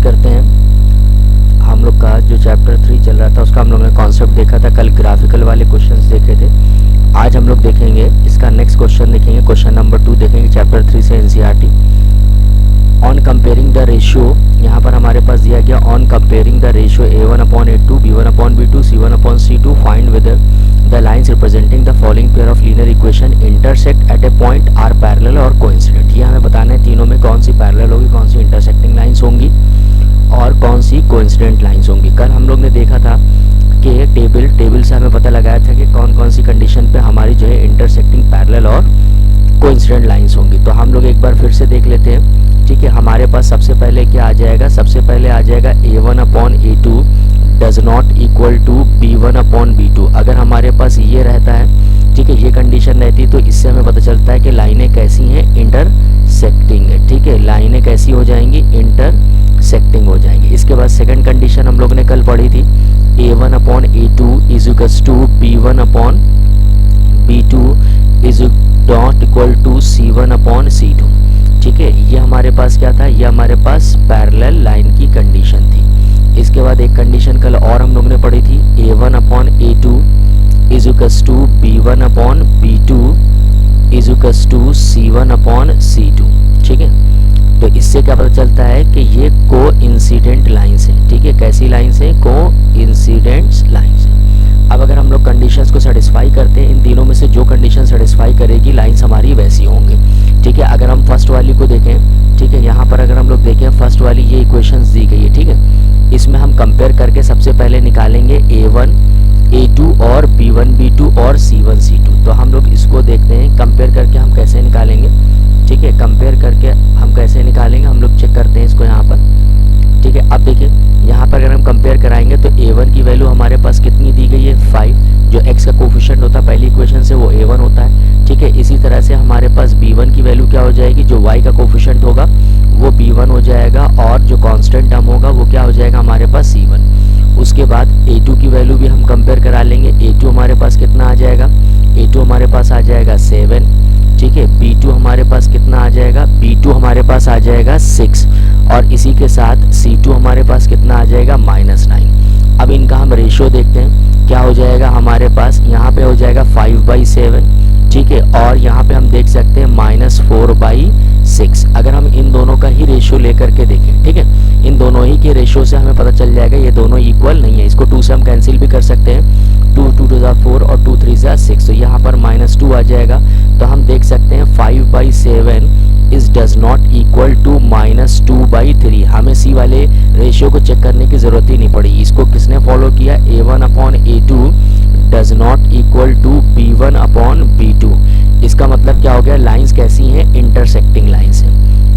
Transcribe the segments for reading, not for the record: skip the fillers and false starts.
करते हैं। हम लोग का जो चैप्टर 3 चल रहा था उसका हम लोग ने कॉन्सेप्ट देखा था, कल ग्राफिकल वाले क्वेश्चंस देखे थे। आज हम लोग देखेंगे इसका नेक्स्ट क्वेश्चन देखेंगे, क्वेश्चन नंबर 2 देखेंगे चैप्टर 3 से NCERT. On comparing the ratio, यहाँ पर हमारे पास दिया गया on comparing the ratio a1/a2 b1/b2 c1/c2 find weather the lines representing the following pair of linear equation intersect at a point are parallel और coincident। ये हमें बताना है तीनों में कौन सी पैरेलल होगी, कौन सी इंटरसेक्टिंग लाइंस होंगी और कौन सी कोइंसिडेंट लाइंस होंगी। कल हम लोग ने देखा था कि टेबल से हमें पता लगाया था कि कौन कौन सी कंडीशन पे हमारी जो है इंटरसेक्टिंग पैरेलल और कोइंसिडेंट लाइंस होंगी। तो हम लोग एक बार फिर से देख लेते हैं, ठीक है। हमारे पास सबसे पहले क्या आ जाएगा, सबसे पहले आ जाएगा a1/a2 does not equal to b1/b2। अगर हमारे पास ये रहता है, ठीक है, ये कंडीशन रहती है तो इससे हमें पता चलता है कि लाइनें कैसी हैं, इंटरसेक्टिंग है, ठीक है। लाइनें कैसी हो जाएंगी, इंटरसेक्टिंग हो जाएंगी। इसके बाद सेकंड कंडीशन हम लोग ने कल पढ़ी थी, a1/a2 is equals to b1/b2 is not equal to c1/c2, ठीक है। ये हमारे पास क्या था, ये हमारे पास पैरेलल लाइन की कंडीशन थी। इसके बाद एक कंडीशन कल और हम लोग ने पढ़ी थी, a1/a2 is equals to b1/b2 is equals to c1/c2, ठीक है। तो इससे क्या पता चलता है कि ये कोइंसिडेंट लाइंस है, ठीक है। कैसी लाइंस है, कोइंसिडेंट लाइंस है। अब अगर हम लोग कंडीशंस को सेटिस्फाई करते हैं, इन तीनों में से जो कंडीशन सेटिस्फाई करेगी लाइंस हमारी वैसी होंगी, ठीक है। अगर हम फर्स्ट वाली को देखें, ठीक है, यहाँ पर अगर हम लोग देखें फर्स्ट वाली ये इक्वेशंस दी गई है, ठीक है। इसमें हम कंपेयर करके सबसे पहले निकालेंगे a1/a2 और b1/b2 और c1/c2। तो हम लोग इसको देखते हैं कंपेयर करके हम कैसे निकालेंगे, ठीक है। कंपेयर करके हम कैसे निकालेंगे, हम लोग चेक करते हैं इसको यहाँ पर, ठीक है। अब देखिए यहाँ पर अगर हम कंपेयर कराएंगे तो a1 की वैल्यू हमारे पास कितनी दी गई है, 5, जो x का कोफिशिएंट होता है पहली इक्वेशन से वो a1 होता है, ठीक है। इसी तरह से हमारे पास b1 की वैल्यू क्या हो जाएगी, जो y का कोफिशिएंट होगा वो b1 हो जाएगा और जो कांस्टेंट टर्म होगा वो क्या हो जाएगा हमारे पास c1। उसके बाद a2 की वैल्यू भी हम कंपेयर करा लेंगे, a2 हमारे पास कितना आ जाएगा, a2 हमारे पास आ जाएगा 7, ठीक है। b2 हमारे पास कितना आ जाएगा, b2 हमारे पास आ जाएगा 6 और इसी के साथ c2 हमारे पास कितना आ जाएगा, -9। अब इनका हम रेशियो देखते हैं, क्या हो जाएगा हमारे पास, यहाँ पे हो जाएगा 5/7, ठीक है। और यहाँ पे हम देख सकते हैं -4/6। अगर हम इन दोनों का ही रेशियो लेकर के देखें, ठीक है, इन दोनों ही के रेशियो से हमें पता चल जाएगा ये दोनों इक्वल नहीं है। इसको 2 से हम कैंसिल भी कर सकते हैं, 2 2 2 4 और 2 3 6, तो यहाँ पर -2 आ जाएगा। तो हम देख सकते हैं 5/7 is does not equal to -2/3। हमें सी वाले रेशियो को चेक करने की जरूरत ही नहीं पड़ी, इसको किसने फॉलो किया, a1/a2 does not equal to b1/b2। इसका मतलब क्या हो गया, लाइंस कैसी हैं, इंटरसेक्टिंग लाइंस हैं।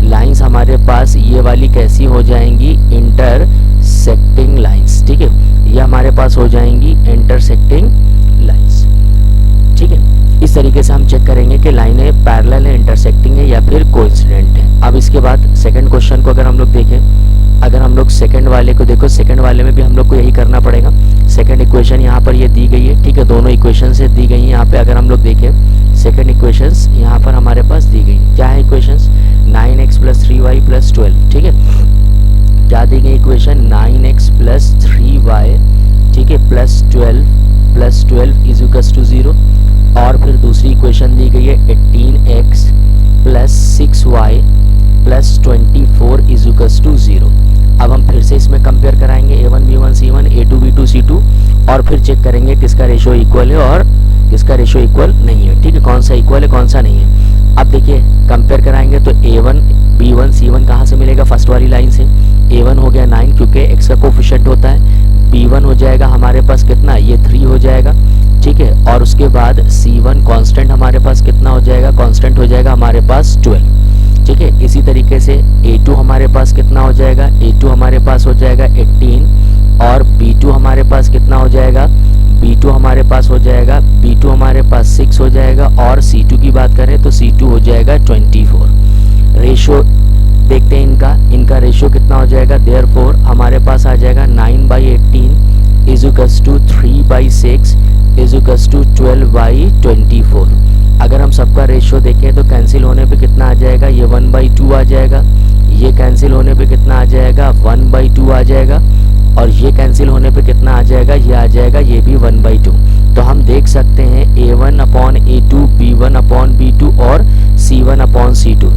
लाइंस हमारे पास ये वाली कैसी हो जाएंगी, इंटरसेक्टिंग लाइंस, ठीक है। ये हमारे पास हो जाएंगी इंटरसेक्टिंग लाइंस, ठीक है। इस तरीके से हम चेक करेंगे कि लाइनें पैरेलल है, इंटरसेक्टिंग है या फिर कोइंसिडेंट है। अब इसके बाद सेकंड क्वेश्चन को अगर हम लोग देखें, अगर हम लोग सेकंड वाले को देखो, सेकंड वाले में भी हम लोग को यही करना पड़ेगा। सेकंड इक्वेशन यहाँ पर ये दी गई है, ठीक है, दोनों इक्वेशन से दी गई है। यहाँ पे अगर हम लोग देखें सेकंड इक्वेशंस यहाँ पर हमारे पास दी गई, क्या है इक्वेशंस, 9x + 3y + 12, ठीक है। क्या दी गई इक्वेशन, 9x + 3y, ठीक है, +12 इज इक्वल्स टू 0। और फिर दूसरी इक्वेशन दी गई है 18x + 6y + 24 is equals to 0। अब हम फिर से इसमें कंपेयर कराएंगे a1 b1 c1 a2 b2 c2 और फिर चेक करेंगे किसका रेशियो इक्वल है और किसका रेशियो इक्वल नहीं है, ठीक है, कौन सा इक्वल है कौन सा नहीं है। अब देखिए कंपेयर कराएंगे तो a1 b1 c1 कहाँ से मिलेगा, फर्स्ट वाली लाइन से। a1 हो गया 9 क्योंकि x का कोफिशिएंट होता है, b1 हो जाएगा हमारे पास कितना, ये 3 हो जाएगा, ठीक है। और उसके बाद c1 कांस्टेंट हमारे पास कितना हो जाएगा, कांस्टेंट हो जाएगा हमारे पास 12, ठीक है। इसी तरीके से a2 हमारे पास कितना हो जाएगा, a2 हमारे पास हो जाएगा 18 और b2 हमारे पास कितना हो जाएगा, b2 हमारे पास हो जाएगा, b2 हमारे पास 6 हो जाएगा और c2 की बात करें तो c2 हो जाएगा 24। रेशियो देखते हैं इनका रेशियो कितना हो जाएगा, देयरफॉर हमारे पास आ जाएगा 9/18 is equals to 3/6 is equals to 12/24। अगर हम सबका रेशियो देखें तो कैंसिल होने पे कितना आ जाएगा, ये 1/2 आ जाएगा, ये ये कैंसिल होने पे कितना आ जाएगा 1/2 आ जाएगा, और ये कैंसिल होने पे कितना आ जाएगा, ये आ जाएगा ये भी 1/2। तो हम देख सकते हैं A1/A2, B1/B2 और C1/C2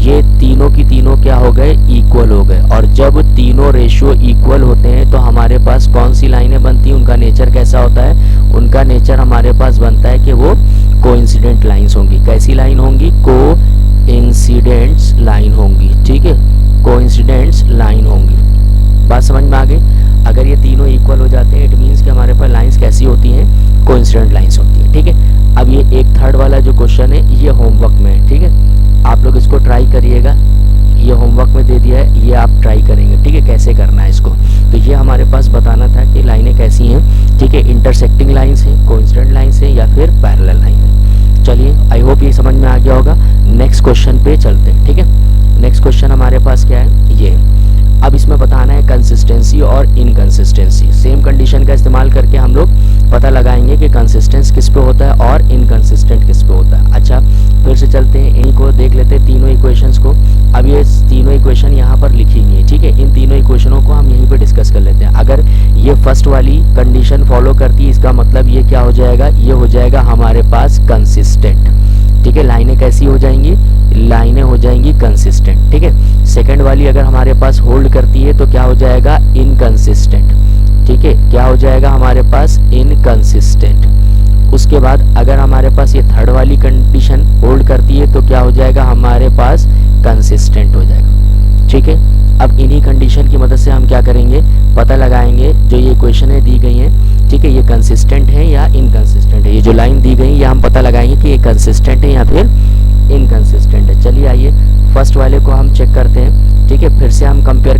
ये तीनों की तीनों क्या हो गए, इक्वल हो गए। और जब तीनों रेशियो इक्वल होते हैं तो हमारे पास कौन सी लाइनें बनती हैं, उनका नेचर कैसा होता है, उनका नेचर हमारे पास बनता है कि वो कोइंसिडेंट लाइंस होंगी। कैसी लाइन होंगी, कोइंसिडेंट्स लाइन होंगी, ठीक है, कोइंसिडेंट्स लाइन होंगी। बात समझ में आ गई। अगर ये तीनों इक्वल हो जाते हैं इट मीन्स कि हमारे पास लाइंस कैसी होती हैं, कोइंसिडेंट लाइंस होती है, ठीक है। अब ये एक थर्ड वाला जो क्वेश्चन है ये होमवर्क में है, ठीक है, आप लोग इसको ट्राई करिएगा, ये होमवर्क में दे दिया है, ये आप ट्राई करेंगे, ठीक है, कैसे करना है इसको। तो ये हमारे पास बताना था कि लाइनें कैसी हैं, ठीक है, इंटरसेक्टिंग लाइंस हैं, कोइंसिडेंट लाइंस हैं या फिर पैरेलल लाइन है। चलिए आई होप ये समझ में आ गया होगा। नेक्स्ट क्वेश्चन पे चलते हैं, ठीक है। नेक्स्ट क्वेश्चन हमारे पास क्या है, ये अब इसमें बताना है कंसिस्टेंसी और इनकंसिस्टेंसी। सेम कंडीशन का इस्तेमाल करके हम लोग पता लगाएंगे कि कंसिस्टेंस किस पे होता है और इनकंसिस्टेंट किस पे होता है। अच्छा फिर से चलते हैं, इनको देख लेते हैं तीनों इक्वेशंस को। अब ये तीनों इक्वेशन यहाँ पर लिखी हुई है, ठीक है, इन तीनों इक्वेशनों को हम यहीं पे डिस्कस कर लेते हैं। अगर ये फर्स्ट वाली कंडीशन फॉलो करती है इसका मतलब ये क्या हो जाएगा, ये हो जाएगा हमारे पास कंसिस्टेंट, ठीक है। लाइनें कैसी हो जाएंगी, लाइनें हो जाएंगी कंसिस्टेंट, ठीक है। सेकंड वाली अगर हमारे पास होल्ड करती है तो क्या हो जाएगा, इनकंसिस्टेंट, ठीक है, क्या हो जाएगा हमारे पास, इनकंसिस्टेंट। उसके बाद अगर हमारे पास ये थर्ड वाली कंडीशन होल्ड करती है तो क्या हो जाएगा हमारे पास, कंसिस्टेंट हो जाएगा, ठीक है। अब इन्हीं कंडीशन की मदद से हम क्या करेंगे, पता लगाएंगे जो ये इक्वेशनें दी गई हैं, ठीक है, ये कंसिस्टेंट है या इनकंसिस्टेंट है। ये जो लाइन दी गई ये हम पता लगाएंगे कि ये कंसिस्टेंट है या फिर इनकंसिस्टेंट है। चलिए आइए फर्स्ट वाले को हम चेक करते हैं, ठीक है, फिर से हम कंपेयर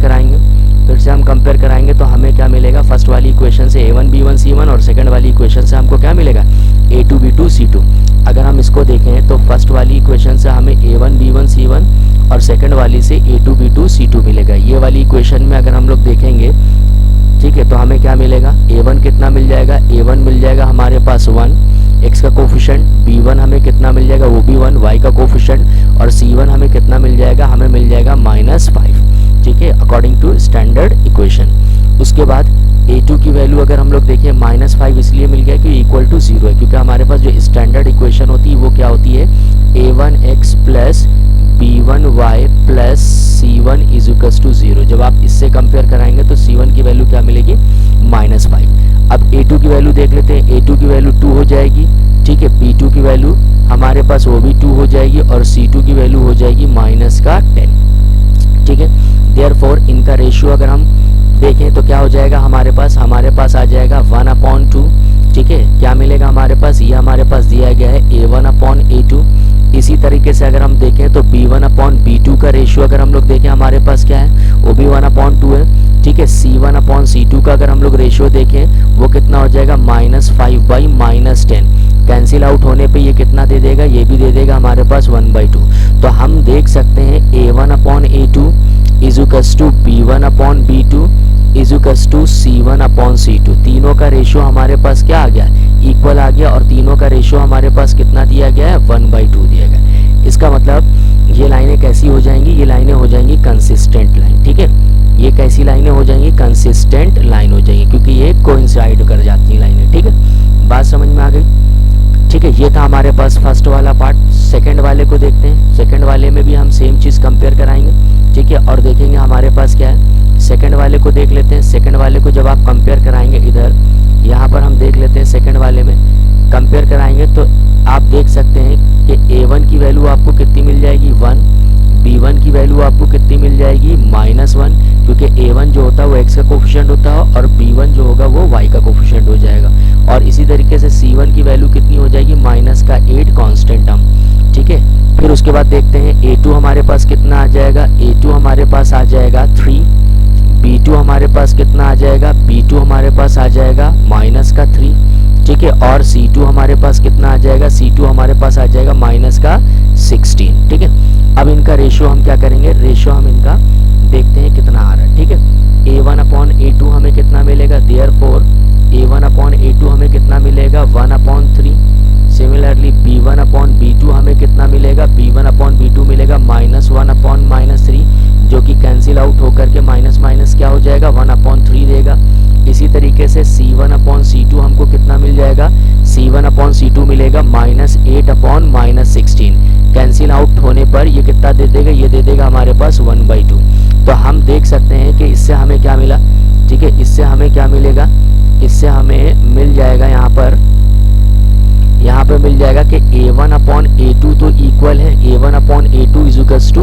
कराएंगे तो हमें क्या मिलेगा, फर्स्ट वाली इक्वेशन से A1 B1 C1 और सेकंड वाली इक्वेशन से हमको क्या मिलेगा, A2 B2 C2। अगर हम इसको देखें तो फर्स्ट वाली इक्वेशन से हमें A1 B1 C1 और सेकंड वाली से A2 B2 C2 मिलेगा। ये वाली इक्वेशन में अगर हम लोग देखेंगे, ठीक है, तो हमें क्या मिलेगा, A1 कितना मिल जाएगा, A1 मिल जाएगा हमारे पास 1, x का कोफिशिएंट, B1 हमें कितना मिल जाएगा, वो भी 1, y का कोफिशिएंट, और C1 हमें कितना मिल जाएगा, हमें मिल जाएगा -5, ठीक है, अकॉर्डिंग टू स्टैंडर्ड इक्वेशन। उसके बाद A2 की वैल्यू अगर हम लोग देखें -5 इसलिए मिल गया कि इक्वल टू 0 है, क्योंकि हमारे पास जो स्टैंडर्ड इक्वेशन होती है वो क्या होती है, A1x plus B1y plus C1 is equals to 0। जब आप इससे कंपेयर कराएंगे तो C1 की वैल्यू क्या मिलेगी, -5। अब A2 की वैल्यू देख लेते हैं, A2 की वैल्यू 2 हो जाएगी, ठीक है, B2 की वैल्यू हमारे पास वो भी 2 हो जाएगी और C2 की वैल्यू हो जाएगी -10, ठीक है। देयरफॉर इनका रेशियो अगर हम देखें तो क्या हो जाएगा हमारे पास आ जाएगा 1/2, ठीक है। क्या मिलेगा हमारे पास, ये हमारे पास दिया गया है A1/A2। इसी तरीके से अगर हम देखें तो B1/B2 का रेशियो अगर हम लोग देखें हमारे पास क्या है, वो भी 1/2 है, ठीक है। C1/C2 का अगर हम लोग रेशियो देखें वो कितना हो जाएगा, -5/-10। कैंसिल आउट होने पे ये कितना दे देगा, ये भी दे देगा हमारे पास 1/2। तो हम देख सकते हैं A1/A2 is equals to B1/B2 is equals to C1/C2। तीनों का रेशियो हमारे पास क्या आ गया, इक्वल आ गया, और तीनों का रेशियो हमारे पास कितना दिया गया है, 1/2 दिया गया। इसका मतलब ये लाइनें कैसी हो जाएंगी, ये लाइनें हो जाएंगी कंसिस्टेंट लाइन, ठीक है। ये कैसी लाइनें हो जाएंगी, कंसिस्टेंट लाइन हो जाएंगी, क्योंकि ये कोइंसाइड कर जाती हैं लाइनें, ठीक है। बात समझ में आ गई, ठीक है। ये था हमारे पास फर्स्ट वाला पार्ट। सेकंड वाले को देखते हैं, सेकंड वाले में भी हम सेम चीज़ कंपेयर कराएंगे, ठीक है, और देखेंगे हमारे पास क्या है। सेकंड वाले को देख लेते हैं, सेकंड वाले को जब आप कंपेयर कराएंगे, इधर यहाँ पर हम देख लेते हैं, सेकंड वाले में कंपेयर कराएंगे तो आप देख सकते हैं कि A1 की वैल्यू आपको कितनी मिल जाएगी, 1, B1 की वैल्यू आपको कितनी मिल जाएगी, -1, क्योंकि A1 जो होता है वो x का कोफिशिएंट होता है और B1 जो होगा वो y का कोफिशिएंट हो जाएगा। और इसी तरीके से C1 की वैल्यू कितनी हो जाएगी, -8 कांस्टेंट टर्म, ठीक है। फिर उसके बाद देखते हैं A2 हमारे पास कितना आ जाएगा, A2 हमारे पास आ जाएगा 3, B2 हमारे पास कितना आ जाएगा, B2 हमारे पास आ जाएगा -3, ठीक है, और C2 हमारे पास कितना आ जाएगा, C2 हमारे पास आ जाएगा -16, ठीक है। अब इनका रेशियो हम क्या करेंगे, रेशियो हम इनका देखते हैं कितना आ रहा है, ठीक है। A1/A2 हमें कितना मिलेगा, देयरफॉर A1/A2 हमें कितना मिलेगा, 1/3। सिमिलरली B1/B2 हमें कितना मिलेगा, B1/B2 मिलेगा -1/-3, जो कि माइनस माइनस क्या हो जाएगा 1/3 देगा। इसी तरीके से C1/C2 हमको कितना मिल जाएगा, C1/C2 मिलेगा -8/-16। कैंसिल आउट होने पर ये कितना दे देगा, ये दे देगा हमारे पास 1/2। तो हम देख सकते हैं कि इससे हमें क्या मिला, ठीक है, इससे हमें क्या मिलेगा, इससे हमें मिल जाएगा यहाँ पर मिल जाएगा कि A1/A2 तो इक्वल है A1/A2 इज टू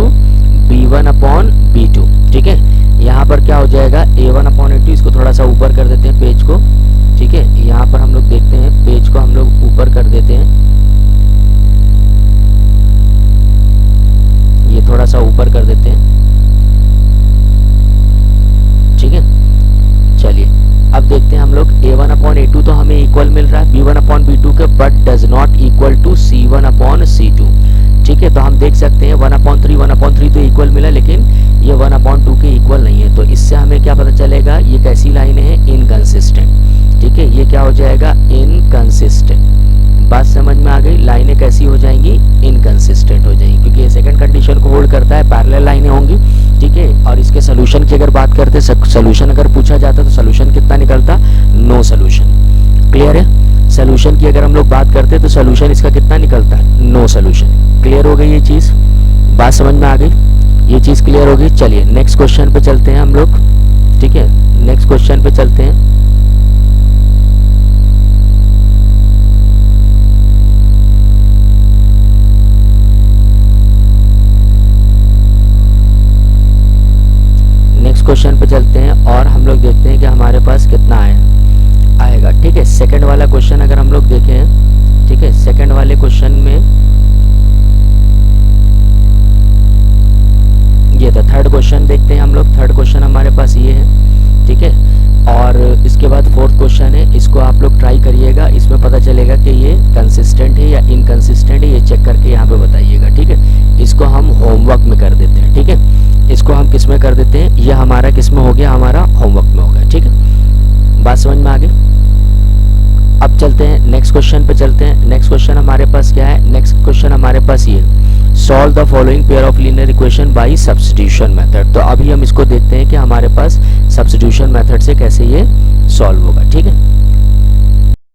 B1/B2। ठीक है, यहाँ पर क्या हो जाएगा A1/A2, इसको थोड़ा सा ऊपर कर देते हैं पेज को। ठीक है, यहाँ पर हम लोग देखते हैं पेज को हम लोग ऊपर कर देते हैं, ये थोड़ा सा ऊपर कर देते हैं। ठीक है, चलिए अब देखते हैं हम लोग A1/A2 तो हमें इक्वल मिल रहा है B1/B2 के, but does not equal to C1/C2। ठीक है, तो हम देख सकते हैं 1/3 तो इक्वल मिला, लेकिन ये 1/2 के इक्वल नहीं है। तो इससे हमें क्या पता चलेगा, ये कैसी लाइन है, इनकंसिस्टेंट। ठीक है, ये क्या हो जाएगा, इनकंसिस्टेंट। बात समझ में आ गई, लाइनें कैसी हो जाएंगी, इनकंसिस्टेंट हो जाएंगी, क्योंकि ये सेकंड कंडीशन को होल्ड करता है, पैरेलल लाइनें होंगी। ठीक है, और इसके सोल्यूशन की अगर बात करते, सोल्यूशन अगर पूछा जाता तो सोल्यूशन कितना निकलता, नो सोल्यूशन। क्लियर है, सोल्यूशन की अगर हम लोग बात करते तो सोल्यूशन इसका कितना निकलता है, नो सोल्यूशन। क्लियर हो गई ये चीज, बात समझ में आ गई, ये चीज क्लियर हो गई। चलिए नेक्स्ट क्वेश्चन पे चलते हैं हम लोग। ठीक है, नेक्स्ट क्वेश्चन पे चलते हैं। नेक्स्ट क्वेश्चन पे चलते हैं और हम लोग देखते हैं कि हमारे पास कितना आएगा। ठीक है, सेकंड वाला क्वेश्चन अगर हम लोग देखें, ठीक है, सेकंड वाले क्वेश्चन में ये था। थर्ड क्वेश्चन देखते हैं हम लोग, थर्ड क्वेश्चन हमारे पास ये है। ठीक है, और इसके बाद फोर्थ क्वेश्चन है, इसको आप लोग ट्राई करिएगा, इसमें पता चलेगा कि ये कंसिस्टेंट है या इनकंसिस्टेंट है, ये चेक करके यहाँ पे बताइएगा। ठीक है, इसको हम होमवर्क में कर देते हैं। ठीक है, इसको हम किस में कर देते हैं, ये हमारा किस में हो गया, हमारा होमवर्क में हो गया। ठीक है, बात समझ में आ गई। अब चलते हैं नेक्स्ट क्वेश्चन पे चलते हैं। नेक्स्ट क्वेश्चन हमारे पास क्या है, नेक्स्ट क्वेश्चन हमारे पास ये, solve the following pair of linear equation by substitution method. तो अभी हम इसको देखते हैं कि हमारे पास सब्स्टिट्यूशन मेथड से कैसे ये सॉल्व होगा। ठीक है,